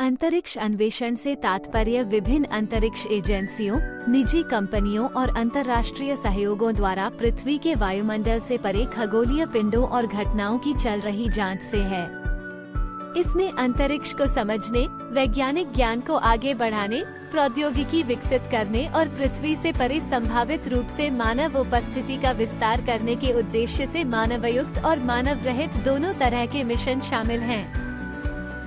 अंतरिक्ष अन्वेषण से तात्पर्य विभिन्न अंतरिक्ष एजेंसियों, निजी कंपनियों और अंतर्राष्ट्रीय सहयोगों द्वारा पृथ्वी के वायुमंडल से परे खगोलीय पिंडों और घटनाओं की चल रही जांच से है। इसमें अंतरिक्ष को समझने, वैज्ञानिक ज्ञान को आगे बढ़ाने, प्रौद्योगिकी विकसित करने और पृथ्वी से परे संभावित रूप से मानव उपस्थिति का विस्तार करने के उद्देश्य से मानवयुक्त और मानव रहित दोनों तरह के मिशन शामिल हैं।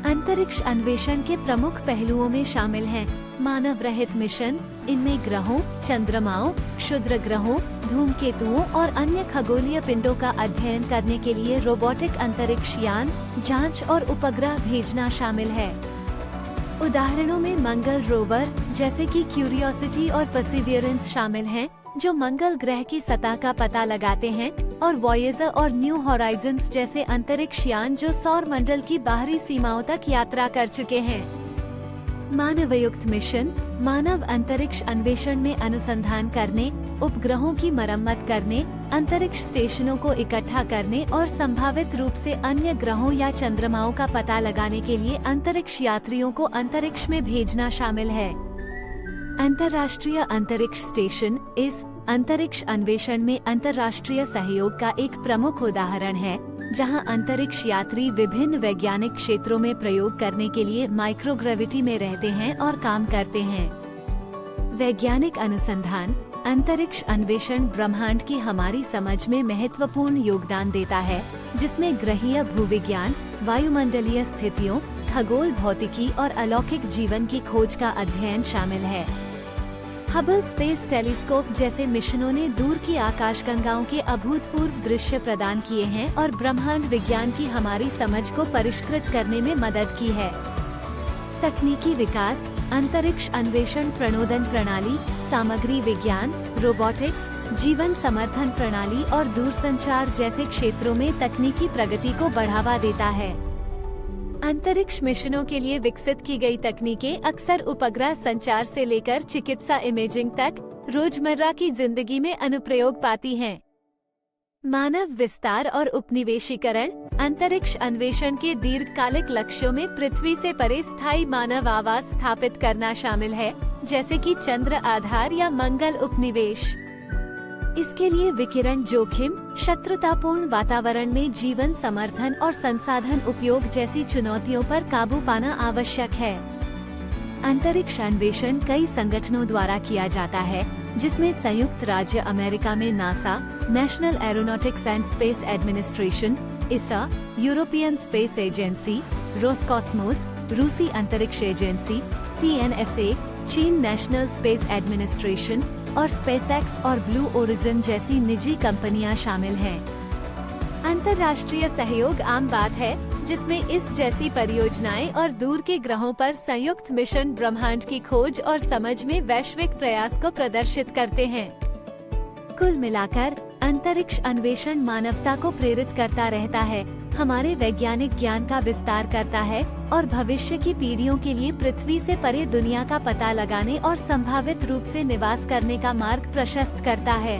अंतरिक्ष अन्वेषण के प्रमुख पहलुओं में शामिल हैं मानव रहित मिशन, इनमें ग्रहों, चंद्रमाओं, क्षुद्र ग्रहों, धूमकेतुओं और अन्य खगोलीय पिंडों का अध्ययन करने के लिए रोबोटिक अंतरिक्ष यान, जांच और उपग्रह भेजना शामिल है। उदाहरणों में मंगल रोवर जैसे कि क्यूरियोसिटी और परसिवियरेंस शामिल हैं, जो मंगल ग्रह की सतह का पता लगाते हैं, और वॉयेजर और न्यू हॉराइजन्स जैसे अंतरिक्ष यान जो सौर मंडल की बाहरी सीमाओं तक यात्रा कर चुके हैं। मानवयुक्त मिशन मानव अंतरिक्ष अन्वेषण में अनुसंधान करने, उपग्रहों की मरम्मत करने, अंतरिक्ष स्टेशनों को इकट्ठा करने और संभावित रूप से अन्य ग्रहों या चंद्रमाओं का पता लगाने के लिए अंतरिक्ष यात्रियों को अंतरिक्ष में भेजना शामिल है। अंतर्राष्ट्रीय अंतरिक्ष स्टेशन इस अंतरिक्ष अन्वेषण में अंतर्राष्ट्रीय सहयोग का एक प्रमुख उदाहरण है, जहां अंतरिक्ष यात्री विभिन्न वैज्ञानिक क्षेत्रों में प्रयोग करने के लिए माइक्रोग्रेविटी में रहते हैं और काम करते हैं। वैज्ञानिक अनुसंधान अंतरिक्ष अन्वेषण ब्रह्मांड की हमारी समझ में महत्वपूर्ण योगदान देता है, जिसमें ग्रहीय भूविज्ञान, वायुमंडलीय स्थितियों, खगोल भौतिकी और अलौकिक जीवन की खोज का अध्ययन शामिल है। हबल स्पेस टेलीस्कोप जैसे मिशनों ने दूर की आकाशगंगाओं के अभूतपूर्व दृश्य प्रदान किए हैं और ब्रह्मांड विज्ञान की हमारी समझ को परिष्कृत करने में मदद की है। तकनीकी विकास अंतरिक्ष अन्वेषण प्रणोदन प्रणाली, सामग्री विज्ञान, रोबोटिक्स, जीवन समर्थन प्रणाली और दूरसंचार जैसे क्षेत्रों में तकनीकी प्रगति को बढ़ावा देता है। अंतरिक्ष मिशनों के लिए विकसित की गई तकनीकें अक्सर उपग्रह संचार से लेकर चिकित्सा इमेजिंग तक रोजमर्रा की जिंदगी में अनुप्रयोग पाती हैं। मानव विस्तार और उपनिवेशीकरण अंतरिक्ष अन्वेषण के दीर्घकालिक लक्ष्यों में पृथ्वी से परे स्थायी मानव आवास स्थापित करना शामिल है, जैसे कि चंद्र आधार या मंगल उपनिवेश। इसके लिए विकिरण जोखिम, शत्रुतापूर्ण वातावरण में जीवन समर्थन और संसाधन उपयोग जैसी चुनौतियों पर काबू पाना आवश्यक है। अंतरिक्ष अन्वेषण कई संगठनों द्वारा किया जाता है, जिसमें संयुक्त राज्य अमेरिका में NASA, national aeronautics and space administration, इसा, यूरोपियन स्पेस एजेंसी, रोसकॉस्मोस, रूसी अंतरिक्ष एजेंसी, CNSA, चीन नेशनल स्पेस एडमिनिस्ट्रेशन और स्पेसएक्स और ब्लू ओरिजिन जैसी निजी कंपनियां शामिल हैं। अंतर्राष्ट्रीय सहयोग आम बात है, जिसमें इस जैसी परियोजनाएं और दूर के ग्रहों पर संयुक्त मिशन ब्रह्मांड की खोज और समझ में वैश्विक प्रयास को प्रदर्शित करते हैं। कुल मिलाकर अंतरिक्ष अन्वेषण मानवता को प्रेरित करता रहता है, हमारे वैज्ञानिक ज्ञान का विस्तार करता है और भविष्य की पीढ़ियों के लिए पृथ्वी से परे दुनिया का पता लगाने और संभावित रूप से निवास करने का मार्ग प्रशस्त करता है।